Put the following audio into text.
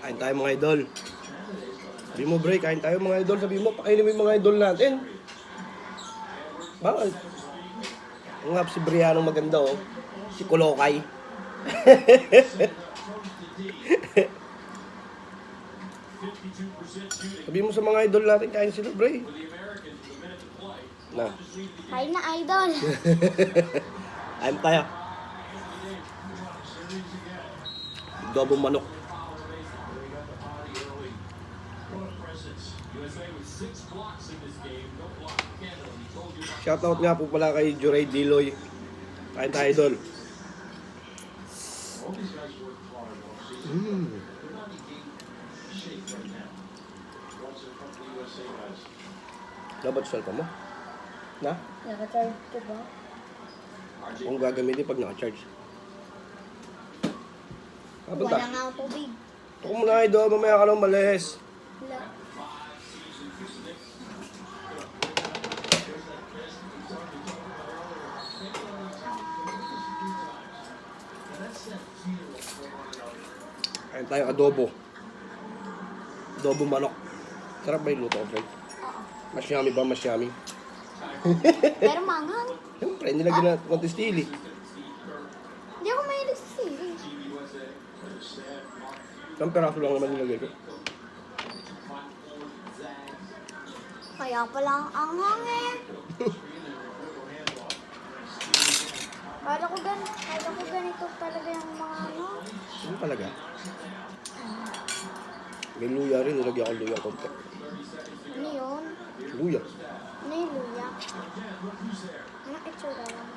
Kain tayo mga idol. Sabi mo, Bray, kain tayo mga idol. Sabi mo, pakainin mo yung mga idol natin. Bakit? Ang nga si Brianong maganda, oh. Si Kulokay. Sabi mo sa mga idol natin, kain sila, Bray. Na. Kain na, idol. Kain tayo. Dobong manok. Shoutout nga po pala kay Juray Diloy. Kain tayo, idol. Dapat cellphone mo? Na? Naka-charge ko ba? Kung gagamitin pag naka-charge. Kapunta. Wala nga ang tubig. Ako muna, idol. Mamaya ka lang malis. Wala. Kain tayo adobo. Adobo manok. Sarap ba yung luto ko, friend? Oo. Mas yummy ba? Mas yummy. Pero manghang. Siyempre, nilagyan na konti stili. Hindi ako mahilig sa sili. Isang peraso lang naman nilagay ko. Kaya pala ang anghang eh. Kala ko ganito talaga yung mga ano. Ano talaga? May luya rin. Nilagyan ko luya konti. Ano yun? Luya. Ano yung luya? Ano itsura lang?